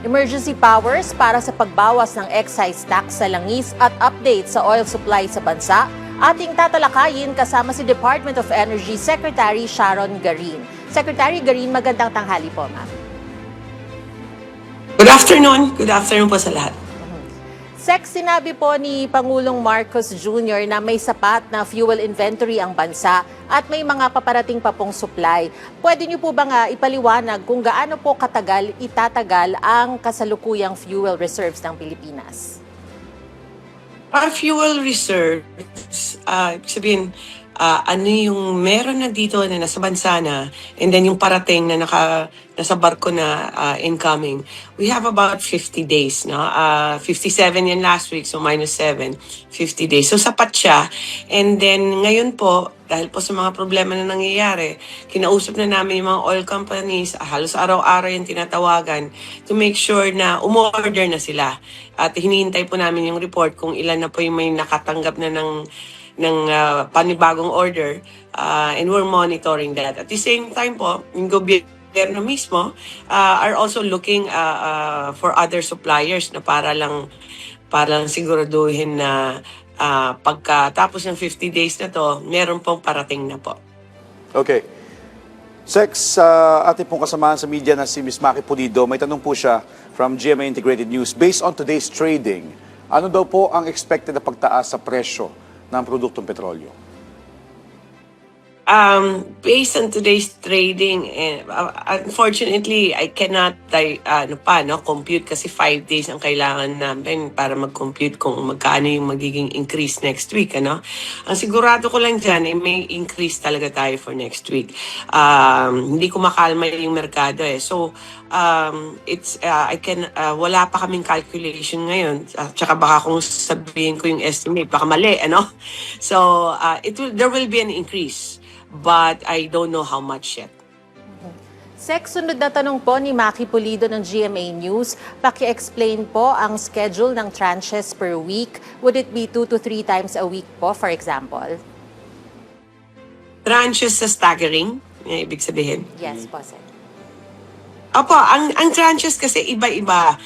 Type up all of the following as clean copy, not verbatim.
emergency powers para sa pagbawas ng excise tax sa langis at update sa oil supply sa bansa, ating tatalakayin kasama si Department of Energy Secretary Sharon Garin. Secretary Garin, magandang tanghali po, ma'am. Good afternoon. Good afternoon po sa lahat. Sinabi po ni Pangulong Marcos Jr. na may sapat na fuel inventory ang bansa at may mga paparating pa pong supply. Pwede niyo po bang ipaliwanag kung gaano po katagal itatagal ang kasalukuyang fuel reserves ng Pilipinas? Our fuel reserves, sabihin, ano yung meron na dito na nasa bansa na, and then yung parating na nasa barko na incoming. We have about 50 days, no? 57 yan last week, so -7, 50 days. So sapat siya. And then ngayon po, dahil po sa mga problema na nangyayari, kinausap na namin yung mga oil companies, halos araw-araw yung tinatawagan to make sure na umorder na sila. At hinihintay po namin yung report kung ilan na po yung may nakatanggap na ng panibagong order, and we're monitoring that. At the same time po, yung gobyerno mismo are also looking for other suppliers na para lang siguraduhin na pagkatapos ng 50 days na to, meron pong parating na po. Okay. Sex, ating pong kasamahan sa media na si Ms. Maki Pulido, may tanong po siya from GMA Integrated News. Based on today's trading, ano daw po ang expected na pagtaas sa presyo ng produktong petrolyo? Based on today's trading, unfortunately, I cannot compute kasi 5 days ang kailangan namin para mag-compute kung magkano yung magiging increase next week. Ang sigurado ko lang dyan, may increase talaga tayo for next week. Hindi ko makalma yung merkado eh. So, wala pa kaming calculation ngayon. Tsaka baka kung sabihin ko yung estimate, baka mali, So, there will be an increase. But I don't know how much yet. Sunod na tanong po ni Maki Pulido ng GMA News. Paki-explain po ang schedule ng tranches per week. Would it be 2 to 3 times a week po, for example? Tranches sa staggering, ibig sabihin? Yes po, sir. Opo, ang tranches kasi iba-iba.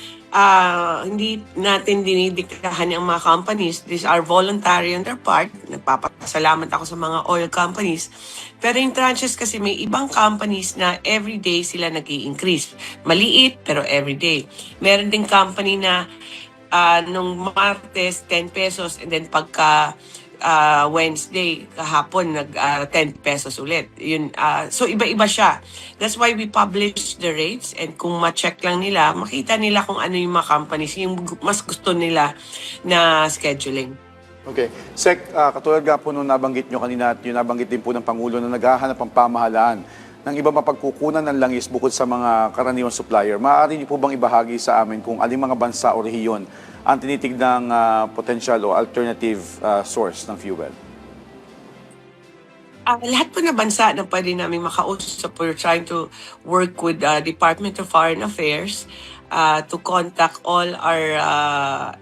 Hindi natin dinidiktahan ang mga companies. These are voluntary on their part. Nagpapasalamat ako sa mga oil companies. Pero yung tranches kasi may ibang companies na everyday sila nag-i-increase. Maliit, pero everyday. Meron ding company na nung Martes, 10 pesos, and then pagka Wednesday, kahapon, 10 pesos ulit. So, iba-iba siya. That's why we publish the rates, and kung ma-check lang nila, makita nila kung ano yung mga companies, yung mas gusto nila na scheduling. Okay. Sec, katulad nga po nung nabanggit nyo kanina at yung nabanggit din po ng Pangulo na naghahanap ang pamahalaan ng iba mapagkukunan ng langis bukod sa mga karaniwang supplier. Maaari niyo po bang ibahagi sa amin kung aling mga bansa o rehiyon ang tinitignang potential o alternative source ng fuel? Lahat po na bansa na pwede namin makausap. We're trying to work with Department of Foreign Affairs to contact all our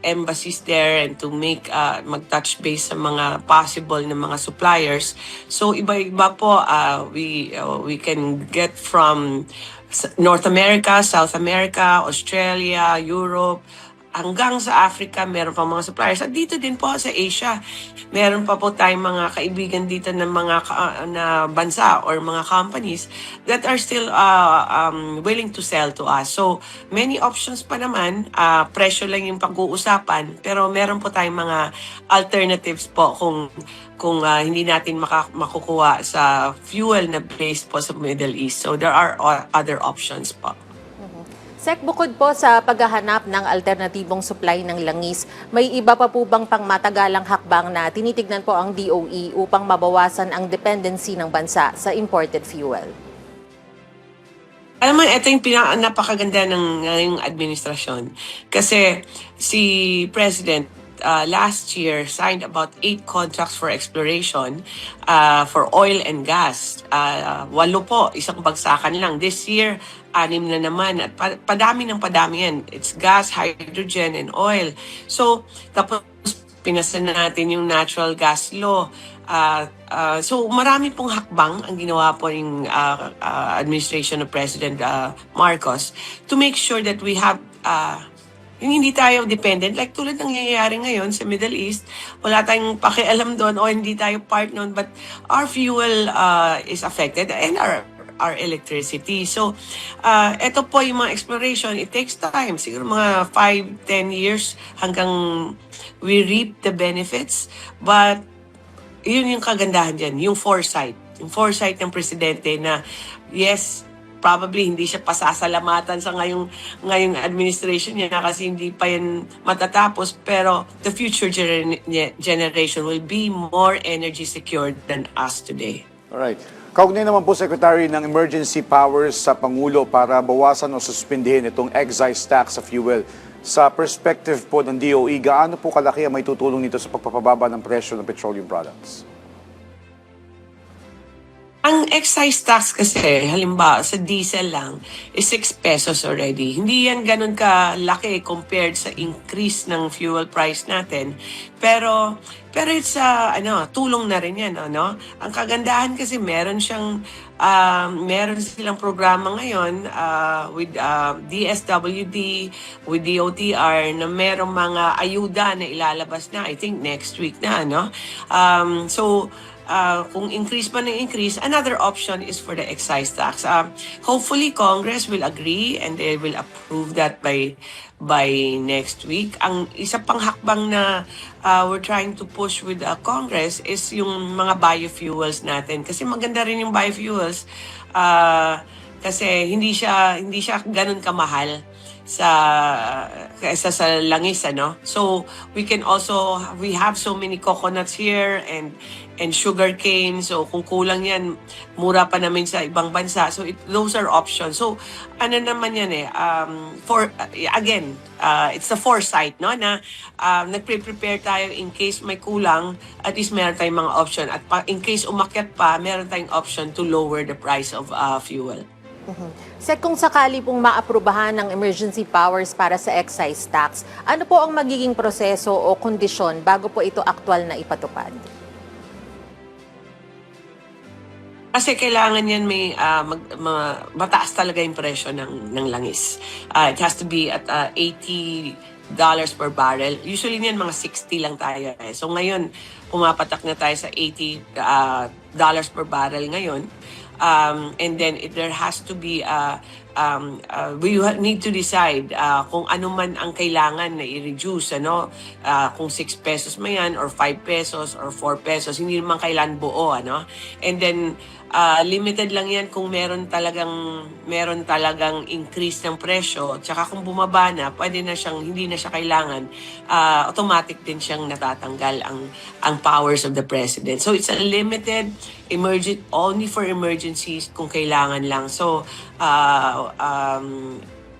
embassies there and to make mag-touch base sa mga possible na mga suppliers. So iba-iba po, we can get from North America, South America, Australia, Europe, hanggang sa Africa, meron pa mga suppliers. At dito din po sa Asia, meron pa po tayong mga kaibigan dito ng mga na bansa or mga companies that are still willing to sell to us. So, many options pa naman. Presyo lang yung pag-uusapan. Pero meron po tayong mga alternatives po kung hindi natin makukuha sa fuel na based po sa Middle East. So, there are other options po. Sec, bukod po sa paghahanap ng alternatibong supply ng langis, may iba pa po bang pangmatagalang hakbang na tinitignan po ang DOE upang mabawasan ang dependency ng bansa sa imported fuel? Alam mo, ito yung napakaganda ng ngayong administrasyon. Kasi si President last year signed about 8 contracts for exploration for oil and gas. 8 po, isang bagsakan lang. This year, 6 na naman. At padami ng padami yan. It's gas, hydrogen, and oil. So, tapos pinasa na natin yung natural gas law. So marami pong hakbang ang ginawa po yung administration of President Marcos to make sure that we have yung hindi tayo dependent, like tulad ng nangyayari ngayon sa Middle East, wala tayong pakialam doon o hindi tayo part noon, but our fuel is affected and our electricity. So, ito po yung mga exploration, it takes time, siguro mga 5-10 years hanggang we reap the benefits, but yun yung kagandahan dyan, yung foresight ng presidente na yes, probably hindi siya pasasalamatan sa ngayong administration niya kasi hindi pa yan matatapos, pero the future generation will be more energy secured than us today. Alright. Kaugnay naman po, Secretary, ng emergency powers sa Pangulo para bawasan o suspindihin itong excise tax sa fuel. Sa perspective po ng DOE, gaano po kalaki ang may tutulong nito sa pagpapababa ng presyo ng petroleum products? Ang excise tax kasi, halimbawa sa diesel lang, is 6 pesos already. Hindi yan ganun kalaki compared sa increase ng fuel price natin. Pero it's tulong na rin yan, ano? Ang kagandahan kasi meron silang programa ngayon with DSWD, with DOTR na merong mga ayuda na ilalabas na, I think next week na, ano? Kung increase pa ng increase, another option is for the excise tax. Hopefully, Congress will agree and they will approve that by next week. Ang isa pang hakbang na we're trying to push with Congress is yung mga biofuels natin. Kasi maganda rin yung biofuels kasi hindi siya ganun kamahal kaysa sa langis, ano? So we have so many coconuts here and sugar cane. So kung kulang yan, mura pa namin sa ibang bansa. So those are options. So ano naman yan it's the foresight, no? Na nagpre-prepare tayo in case may kulang, at least meron tayong mga option. At in case umakyat pa, meron tayong option to lower the price of fuel. Sek, kung sakali pong maaprubahan ng emergency powers para sa excise tax, ano po ang magiging proseso o kondisyon bago po ito aktwal na ipatupad? Kasi kailangan yan may mataas talaga yung presyo ng langis. It has to be at $80 per barrel. Usually niyan mga 60 lang tayo. So ngayon, pumapatak na tayo sa $80 per barrel ngayon. And then there has to be we need to decide kung ano man ang kailangan na i-reduce, ano, kung 6 pesos man yan or 5 pesos or 4 pesos, hindi naman kailangan buo, ano. And then limited lang yan kung meron talagang increase ng presyo, tsaka kung bumaba na, hindi na siya kailangan, automatic din siyang natatanggal ang powers of the president. So it's a limited only for emergencies kung kailangan lang. So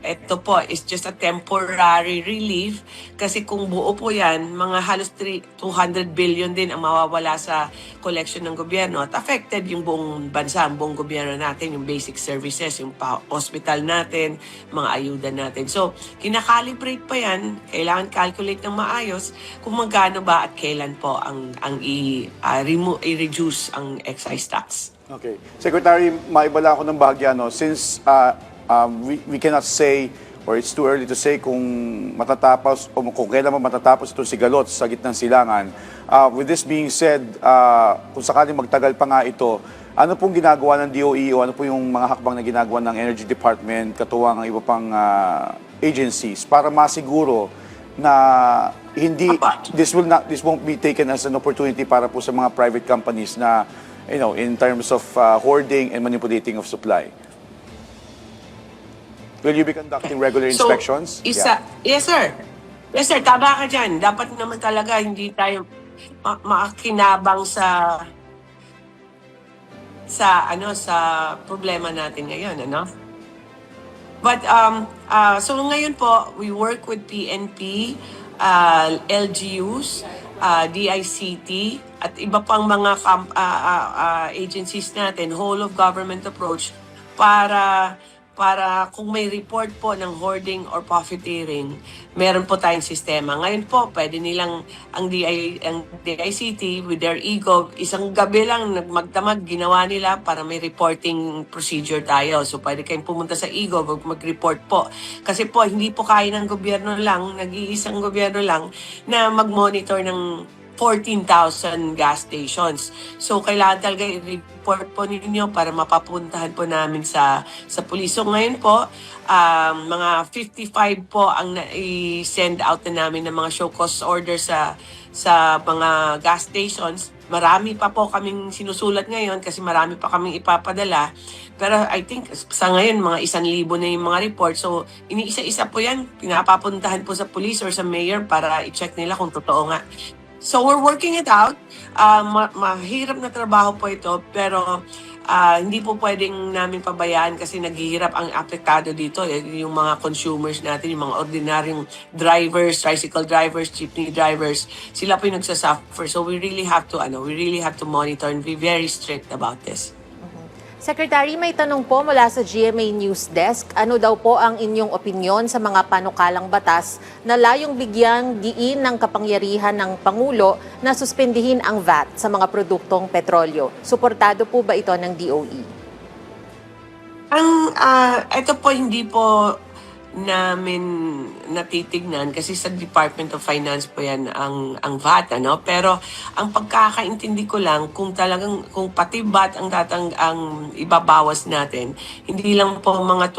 ito po is just a temporary relief kasi kung buo po yan, mga halos 200 billion din ang mawawala sa collection ng gobyerno at affected yung buong bansa, ang buong gobyerno natin, yung basic services, yung hospital natin, mga ayuda natin. So, kinakalibrate pa yan, kailangan calculate ng maayos kung magkano ba at kailan po ang i-reduce ang excise tax. Okay. Secretary, maibala ako ng bahagya, no? Since we cannot say, or it's too early to say kung matatapos o kung kailan matatapos itong sigalot sa gitnang silangan. With this being said, kung sakaling magtagal pa nga ito, ano pong ginagawa ng DOE o ano po yung mga hakbang na ginagawa ng Energy Department, katuwang ang iba pang agencies para masiguro na this won't be taken as an opportunity para po sa mga private companies na in terms of hoarding and manipulating of supply? Will you be conducting regular inspections? Yes, sir. Yes, sir. Tama ka dyan. Dapat naman talaga hindi tayo makakinabang sa problema natin ngayon, ano? But so ngayon po, we work with PNP, LGUs, DICT, at iba pang mga agencies natin, whole of government approach para para kung may report po ng hoarding or profiteering, meron po tayong sistema. Ngayon po, pwede nilang ang DICT with their e-gov, isang gabi lang magdamag ginawa nila para may reporting procedure tayo. So pwede kayong pumunta sa e-gov mag-report po. Kasi po, hindi po kaya ng gobyerno lang, nag-iisang gobyerno lang na mag-monitor ng 14,000 gas stations. So, kailangan talaga i-report po ninyo para mapapuntahan po namin sa police. So, ngayon po, mga 55 po ang i-send out na namin ng mga show cause order sa mga gas stations. Marami pa po kaming sinusulat ngayon kasi marami pa kaming ipapadala. Pero I think sa ngayon, mga 1,000 na yung mga report. So, iniisa-isa po yan. Pinapapuntahan po sa police or sa mayor para i-check nila kung totoo nga. So we're working it out. Mahirap na trabaho po ito, pero hindi po pwedeng namin pabayaan kasi naghihirap ang apektado dito. Yung mga consumers natin, yung mga ordinaryong drivers, tricycle drivers, jeepney drivers, sila po yung nagsasuffer. So we really have to monitor and be very strict about this. Secretary, may tanong po mula sa GMA News Desk. Ano daw po ang inyong opinyon sa mga panukalang batas na layong bigyang diin ng kapangyarihan ng Pangulo na suspendihin ang VAT sa mga produktong petrolyo? Suportado po ba ito ng DOE? Ito po hindi po namin natitignan kasi sa Department of Finance po yan ang VAT, ano? Pero ang pagkakaintindi ko lang kung pati VAT ang ibabawas natin, hindi lang po mga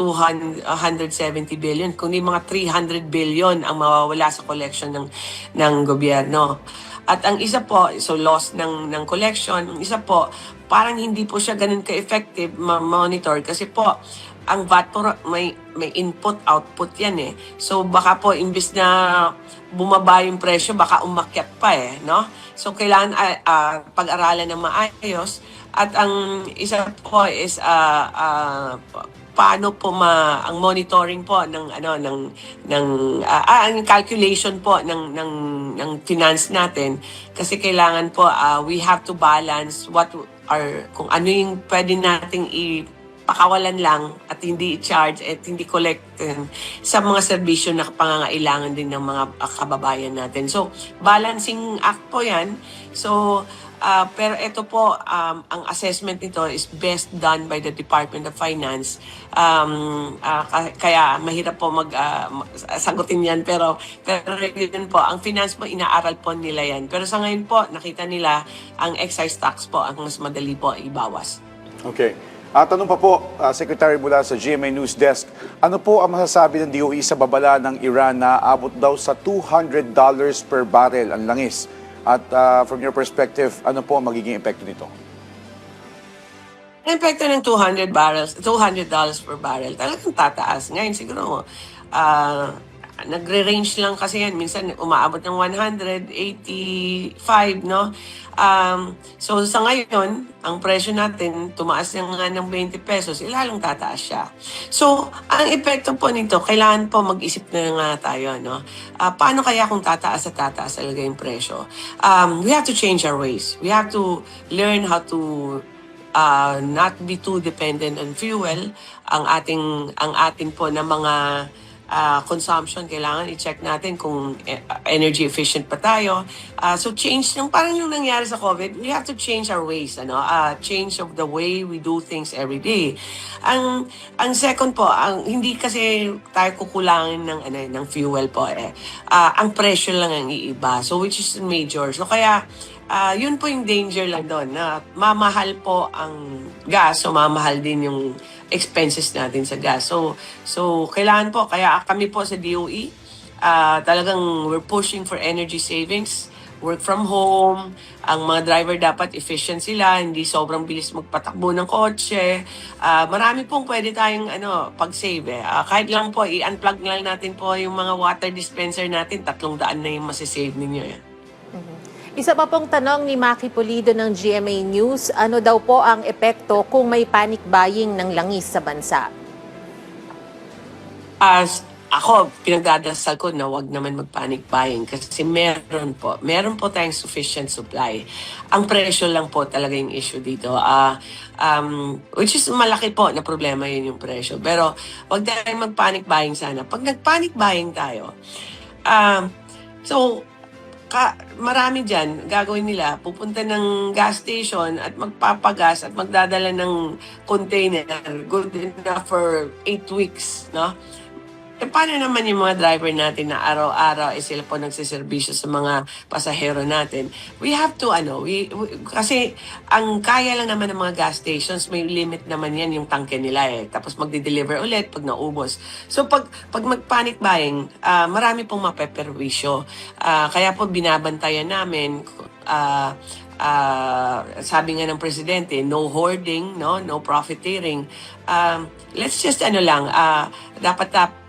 170 billion, kundi mga 300 billion ang mawawala sa collection ng gobyerno. At ang isa po, so loss ng collection, ang isa po, parang hindi po siya ganun ka-effective ma-monitor kasi po, ang VAT po may input-output yan eh. So baka po, imbis na bumaba yung presyo, baka umakyat pa eh, no? So kailangan pag-aralan ng maayos. At ang isa po is paano po ang monitoring po ng ang calculation po ng finance natin kasi kailangan po we have to balance kung ano yung pwede nating pakawalan lang at hindi i-charge at hindi collect sa mga serbisyo na pangangailangan din ng mga kababayan natin. So, balancing act po yan. So, pero ito po, ang assessment nito is best done by the Department of Finance. Kaya mahirap po sagutin yan. Pero yun po, ang finance po, inaaral po nila yan. Pero sa ngayon po, nakita nila ang excise tax po, ang mas madali po ibawas. Okay. Tanong pa po, Secretary mula sa GMA News Desk, ano po ang masasabi ng DOE sa babala ng Iran na abot daw sa $200 per barrel ang langis? At from your perspective, ano po ang magiging epekto nito? Ang epekto ng $200 per barrel, talagang tataas. Ngayon siguro, nagre-range lang kasi yan. Minsan umaabot ng 185, no? So sa ngayon, ang presyo natin, tumaas ng 20 pesos, ilalong tataas siya. So, ang epekto po nito, kailangan po mag-isip na nga tayo, no? Paano kaya kung tataas talaga yung presyo? We have to change our ways. We have to learn how to not be too dependent on fuel. Ang atin po na mga consumption, kailangan i-check natin kung energy efficient pa tayo. So change, parang yung nangyari sa COVID, we have to change our ways, change of the way we do things every day. Ang second po, hindi kasi tayo kukulangin ng fuel po ang presyo lang ang iiba. So which is major. So kaya yun po yung danger lang doon na mamahal po ang gas, so mamahal din yung expenses natin sa gas. So kailangan po, kaya kami po sa DOE, talagang we're pushing for energy savings, work from home, ang mga driver dapat efficient sila, hindi sobrang bilis magpatakbo ng kotse. Marami pong pwede tayong pag-save. Kahit lang po, i-unplug lang natin po yung mga water dispenser natin, 300 na yung masisave ninyo. Isa pa pong tanong ni Maki Pulido ng GMA News, ano daw po ang epekto kung may panic buying ng langis sa bansa? ako, pinagdadasal ko na wag naman mag-panic buying kasi meron po tayong sufficient supply. Ang presyo lang po talaga yung issue dito. Which is malaki po na problema yun yung presyo. Pero wag tayong mag-panic buying sana. Pag nag-panic buying tayo, so, marami dyan, gagawin nila, pupunta ng gas station at magpapagas at magdadala ng container good enough for 8 weeks, no? E paano naman yung mga driver natin na araw-araw sila po nagsiservisyo sa mga pasahero natin? We have to, kasi ang kaya lang naman ng mga gas stations, may limit naman yan yung tangke nila eh. Tapos magde-deliver ulit pag naubos. So pag mag-panic buying, marami pong mapeperwisyo. Kaya po binabantayan namin, sabi nga ng presidente, no hoarding, no profiteering. Let's just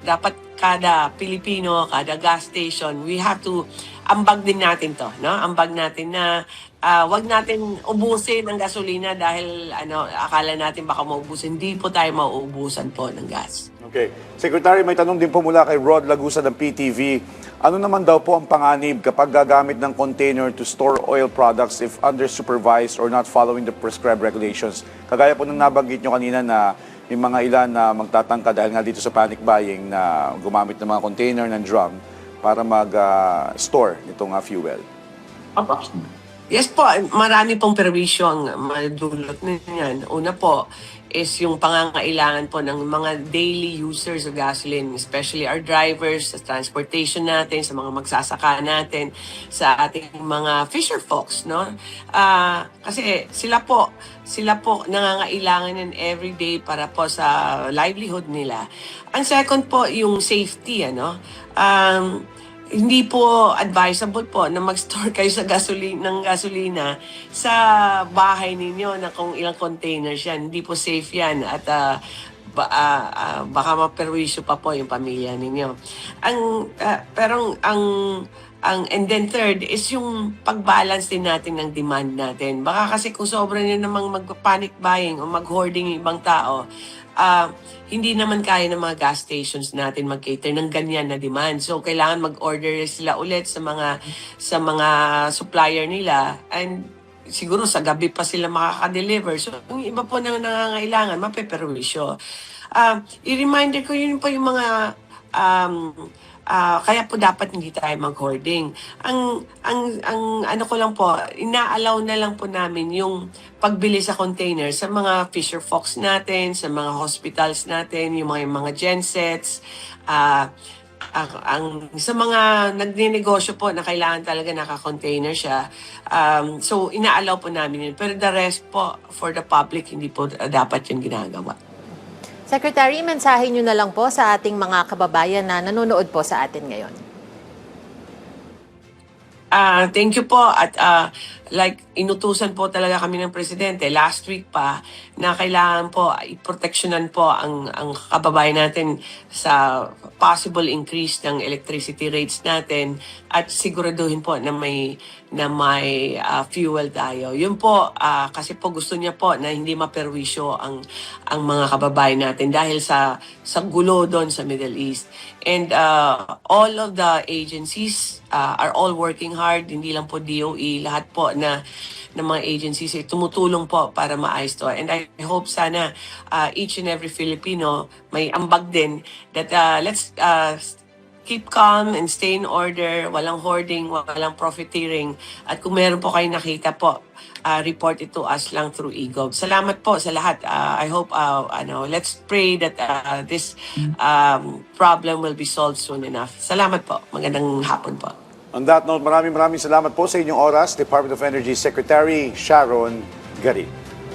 dapat kada Pilipino, kada gas station, we have to ambag din natin to, no? Ambag natin na wag natin ubusin ang gasolina dahil akala natin baka maubusin. Hindi po tayo mauubusan po ng gas. Okay. Secretary, may tanong din po mula kay Rod Lagusa ng PTV. Ano naman daw po ang panganib kapag gagamit ng container to store oil products if under-supervised or not following the prescribed regulations? Kagaya po nang nabanggit nyo kanina na may mga ilan na magtatangka dahil nga dito sa panic buying na gumamit ng mga container ng drum para mag-store nitong fuel. Yes po, marami pong perwisyo ang madulot niyan. Una po is yung pangangailangan po ng mga daily users of gasoline, especially our drivers, sa transportation natin, sa mga magsasaka natin, sa ating mga fisher folks, no? Kasi sila po nangangailangan yan everyday para po sa livelihood nila. Ang second po, yung safety, hindi po advisable po na mag-store kayo sa gasolina sa bahay ninyo na kung ilang containers yan. Hindi po safe yan at baka maperwisyo pa po yung pamilya ninyo. And then third is yung pag-balance din natin ng demand natin. Baka kasi kung sobra nyo namang mag-panic buying o mag-hoarding yung ibang tao, hindi naman kaya ng mga gas stations natin mag-cater ng ganyan na demand. So kailangan mag-order sila ulit sa mga supplier nila and siguro sa gabi pa sila makaka-deliver. So yung iba po na nangangailangan, mapeperwisyo. I-reminder ko yun po yung mga kaya po dapat hindi tayo mag-hoarding. Ang ano ko lang po, ina-allow na lang po namin yung pagbili sa container sa mga fisher folks natin, sa mga hospitals natin, yung mga gensets, sa mga nagnenegosyo po na kailangan talaga naka-container siya. So, ina-allow po namin yun. Pero the rest po, for the public, hindi po dapat yun ginagawa. Secretary, mensahe nyo na lang po sa ating mga kababayan na nanonood po sa atin ngayon. Thank you po at inutusan po talaga kami ng presidente last week pa na kailangan po iproteksyonan po ang kababayan natin sa possible increase ng electricity rates natin at siguraduhin po na may fuel tayo. Yun po kasi po gusto niya po na hindi maperwisyo ang mga kababayan natin dahil sa gulo doon sa Middle East. And all of the agencies are all working hard, hindi lang po DOE, lahat po na mga agencies ay tumutulong po para maayos to. And I hope sana each and every Filipino may ambag din that let's keep calm and stay in order, walang hoarding, walang profiteering. At kung meron po kayong nakita po, report it to us lang through eGov. Salamat po sa lahat. I hope, let's pray that this problem will be solved soon enough. Salamat po. Magandang hapon po. On that note, maraming salamat po sa inyong oras, Department of Energy Secretary Sharon Garin.